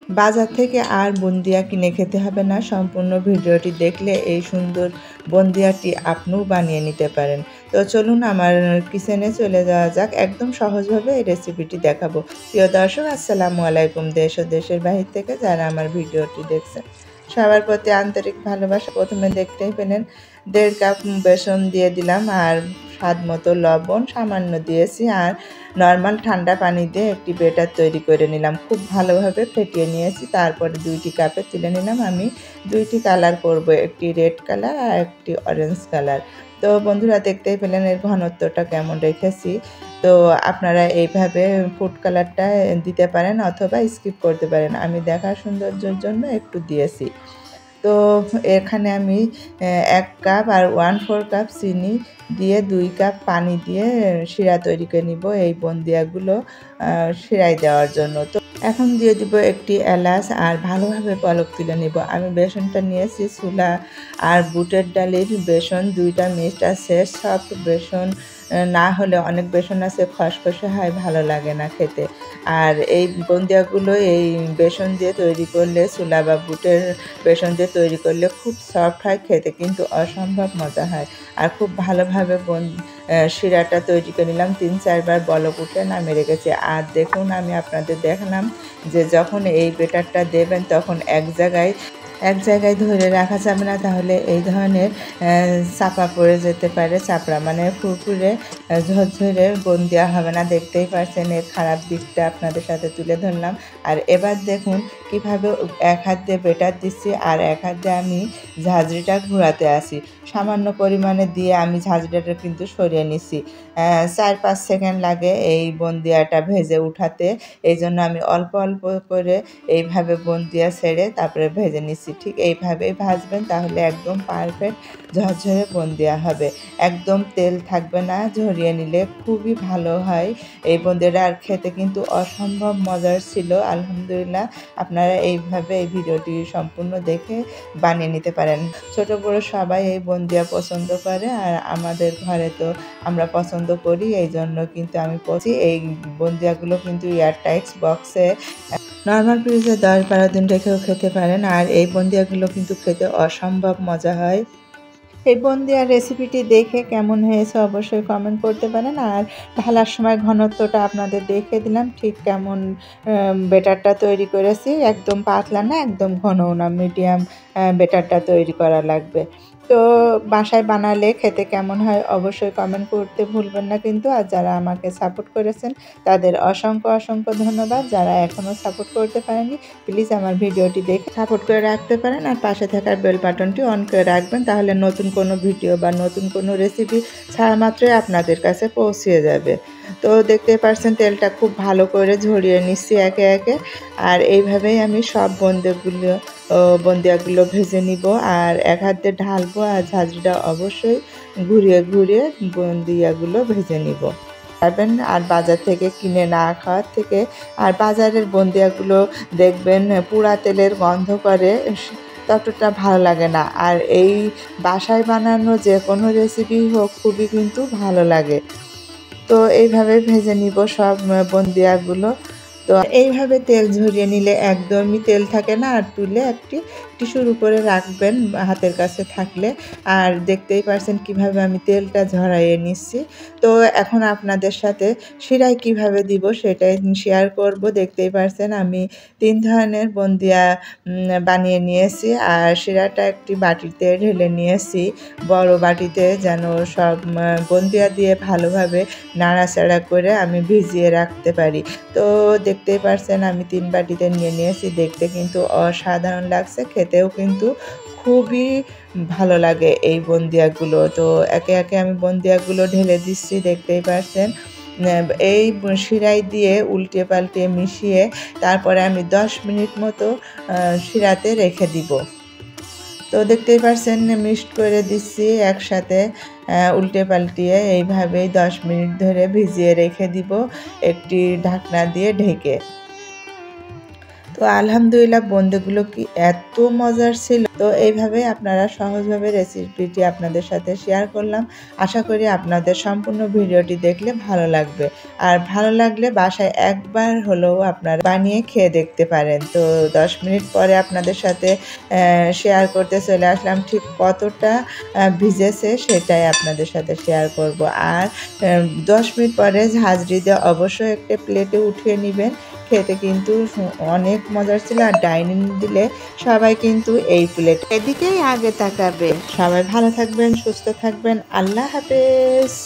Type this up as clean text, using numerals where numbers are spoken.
বাজার থেকে আর বুন্দিয়া কিনে খেতে হবে না। সম্পূর্ণ ভিডিওটি দেখলে এই সুন্দর বুন্দিয়াটি আপনিও বানিয়ে নিতে পারেন। তো চলুন আমার কিচেনে চলে যাওয়া যাক। একদম সহজভাবে এই রেসিপিটি দেখাবো। প্রিয় দর্শক, আসসালামু আলাইকুম। দেশ ও দেশের বাহির থেকে যারা আমার ভিডিওটি দেখছেন, সবার প্রতি আন্তরিক ভালোবাসা। প্রথমে দেখতেই পেলেন 1.5 কাপ বেসন দিয়ে দিলাম, আর স্বাদ মতো লবণ সামান্য দিয়েছি, আর নর্মাল ঠান্ডা পানি দিয়ে একটি ব্যাটার তৈরি করে নিলাম। খুব ভালোভাবে ফেটিয়ে নিয়েছি। তারপরে 2টি কাপে তুলে নিলাম। আমি 2টি কালার করব, একটি রেড কালার আর একটি অরেঞ্জ কালার। তো বন্ধুরা, দেখতেই পেলেন এর ঘনত্বটা কেমন রেখেছি। তো আপনারা এইভাবে ফুড কালারটা দিতে পারেন অথবা স্কিপ করতে পারেন। আমি দেখার সৌন্দর্যের জন্য একটু দিয়েছি। তো এখানে আমি 1 কাপ আর 1/4 কাপ চিনি দিয়ে 2 কাপ পানি দিয়ে শিরা তৈরি করে নিব এই বুন্দিয়াগুলো শিরায় দেওয়ার জন্য। তো এখন দিয়ে দিব একটি এলাচ আর ভালোভাবে পলক তুলে নিব। আমি বেসনটা নিয়েছি ছোলা আর বুটের ডালের বেসন, 2টা মিক্সড আছে। সফট বেসন না হলে অনেক বেসন আছে খসখসে হয়, ভালো লাগে না খেতে। আর এই বুন্দিয়াগুলো এই বেসন দিয়ে তৈরি করলে, ছোলা বা বুটের বেসন দিয়ে তৈরি করলে খুব সফট হয়, খেতে কিন্তু অসম্ভব মজা হয়। আর খুব ভালোভাবে শিরাটা তৈরি করে নিলাম। 3-4 বার বলক উঠে নামিয়ে রেখেছি। আর দেখুন, আমি আপনাদের দেখালাম যে যখন এই ব্যাটারটা দেবেন তখন এক জায়গায় ধরে রাখা যাবে না, তাহলে এই ধরনের চাপা পড়ে যেতে পারে। চাপড়া মানে ফুরফুরে ঝরঝরে বুন্দিয়া হবে না। দেখতেই পাচ্ছেন এর খারাপ দিকটা আপনাদের সাথে তুলে ধরলাম। আর এবার দেখুন কিভাবে এক হাত দিয়ে ব্যাটার দিচ্ছি আর এক হাত দিয়ে আমি ঝাঁঝরিটা ঘোরাতে আসি। সামান্য পরিমাণে দিয়ে আমি ঝাঁঝরিটা কিন্তু সরিয়ে নিচ্ছি। 4-5 সেকেন্ড লাগে এই বুন্দিয়াটা ভেজে উঠাতে। এই জন্য আমি অল্প অল্প করে এইভাবে বুন্দিয়া ছেড়ে তারপরে ভেজে নিচ্ছি। ঠিক এইভাবেই ভাজবেন, তাহলে একদম পারফেক্ট ঝরঝরে বুন্দিয়া হবে। একদম তেল থাকবে না, ঝরিয়ে নিলে খুবই ভালো হয় এই বুন্দিয়াটা। আর খেতে কিন্তু অসম্ভব মজার ছিল। আলহামদুলিল্লাহ, আপনারা এইভাবে এই ভিডিওটি সম্পূর্ণ দেখে বানিয়ে নিতে পারেন। ছোট বড় সবাই এই বুন্দিয়া পছন্দ করে, আর আমাদের ঘরে তো আমরা পছন্দ করি। এই জন্য কিন্তু আমি বলছি এই বুন্দিয়াগুলো কিন্তু এয়ারটাইট বক্সে নর্মাল ফ্রিজে 10-12 দিন রেখেও খেতে পারেন। আর এই বুন্দিয়াগুলো কিন্তু খেতে অসম্ভব মজা হয়। এই বুন্দিয়ার রেসিপিটি দেখে কেমন হয়েছে অবশ্যই কমেন্ট করতে পারেন। আর ঢালার সময় ঘনত্বটা আপনাদের দেখিয়ে দিলাম ঠিক কেমন ব্যাটারটা তৈরি করেছি। একদম পাতলা না, একদম ঘনও না, মিডিয়াম ব্যাটারটা তৈরি করা লাগবে। তো বাসায় বানালে খেতে কেমন হয় অবশ্যই কমেন্ট করতে ভুলবেন না কিন্তু। আর যারা আমাকে সাপোর্ট করেছেন তাদের অসংখ্য অসংখ্য ধন্যবাদ। যারা এখনও সাপোর্ট করতে পারেননি, প্লিজ আমার ভিডিওটি দেখে সাপোর্ট করে রাখতে পারেন, আর পাশে থাকার বেল বাটনটি অন করে রাখবেন। তাহলে নতুন কোনো ভিডিও বা নতুন কোনো রেসিপি ছাড়া মাত্রই আপনাদের কাছে পৌঁছে যাবে। তো দেখতে পাচ্ছেন তেলটা খুব ভালো করে ঝরিয়ে নিচ্ছি একে একে। আর এইভাবেই আমি সব বুন্দিয়াগুলো ভেজে নিব। আর এক হাত দিয়ে ঢালবো, আর ঝাঁঝরিটা অবশ্যই ঘুরিয়ে ঘুরিয়ে বুন্দিয়াগুলো ভেজে নিব পারবেন। আর বাজার থেকে কিনে না খাওয়ার থেকে, আর বাজারের বুন্দিয়াগুলো দেখবেন পুরা তেলের গন্ধ করে, ততটা ভালো লাগে না। আর এই বাসায় বানানো যে কোনো রেসিপি হোক খুবই কিন্তু ভালো লাগে। তো এইভাবে ভেজে নিব সব বুন্দিয়াগুলো। তো এইভাবে তেল ঝরিয়ে নিলে একদমই তেল থাকে না। আর তুলে একটি টিস্যুর উপরে রাখবেন হাতের কাছে থাকলে। আর দেখতেই পারছেন কিভাবে আমি তেলটা ঝরাইয়ে নিচ্ছি। তো এখন আপনাদের সাথে শিরায় কিভাবে দিব সেটাই শেয়ার করব। দেখতেই পারছেন আমি 3 ধরনের বুন্দিয়া বানিয়ে নিয়েছি। আর শিরাটা একটি বাটিতে ঢেলে নিয়েছি, বড় বাটিতে, যেন সব বুন্দিয়া দিয়ে ভালোভাবে নাড়াচাড়া করে আমি ভিজিয়ে রাখতে পারি। তো দেখতেই পারছেন আমি 3 বাটিতে নিয়ে নিয়েছি। দেখতে কিন্তু অসাধারণ লাগছে, খেতেও কিন্তু খুবই ভালো লাগে এই বুন্দিয়াগুলো। তো একে একে আমি বুন্দিয়াগুলো ঢেলে দিচ্ছি। দেখতেই পারছেন এই শিরায় দিয়ে উল্টে পাল্টে মিশিয়ে তারপরে আমি 10 মিনিট মতো শিরাতে রেখে দিব। তো দেখতেই পারছেন মিক্সড করে দিচ্ছি একসাথে, উল্টে পাল্টিয়ে এইভাবেই 10 মিনিট ধরে ভিজিয়ে রেখে দিব একটি ঢাকনা দিয়ে ঢেকে। তো আলহামদুলিল্লাহ বোঁদেগুলো কি এত মজার ছিল। তো এইভাবে আপনারা সহজভাবে রেসিপিটি আপনাদের সাথে শেয়ার করলাম। আশা করি আপনাদের সম্পূর্ণ ভিডিওটি দেখলে ভালো লাগবে। আর ভালো লাগলে বাসায় একবার হলেও আপনারা বানিয়ে খেয়ে দেখতে পারেন। তো 10 মিনিট পরে আপনাদের সাথে শেয়ার করতে চলে আসলাম। ঠিক কতটা ভিজেছে সেটাই আপনাদের সাথে শেয়ার করব। আর 10 মিনিট পরে ঝাঁঝরি দিয়ে অবশ্যই একটা প্লেটে উঠিয়ে নেবেন। খেতে কিন্তু অনেক মজার ছিল। আর ডাইনিং দিলে সবাই কিন্তু এই প্লেট এদিকেই আগে তাকাবে। সবাই ভালো থাকবেন, সুস্থ থাকবেন। আল্লাহ হাফেজ।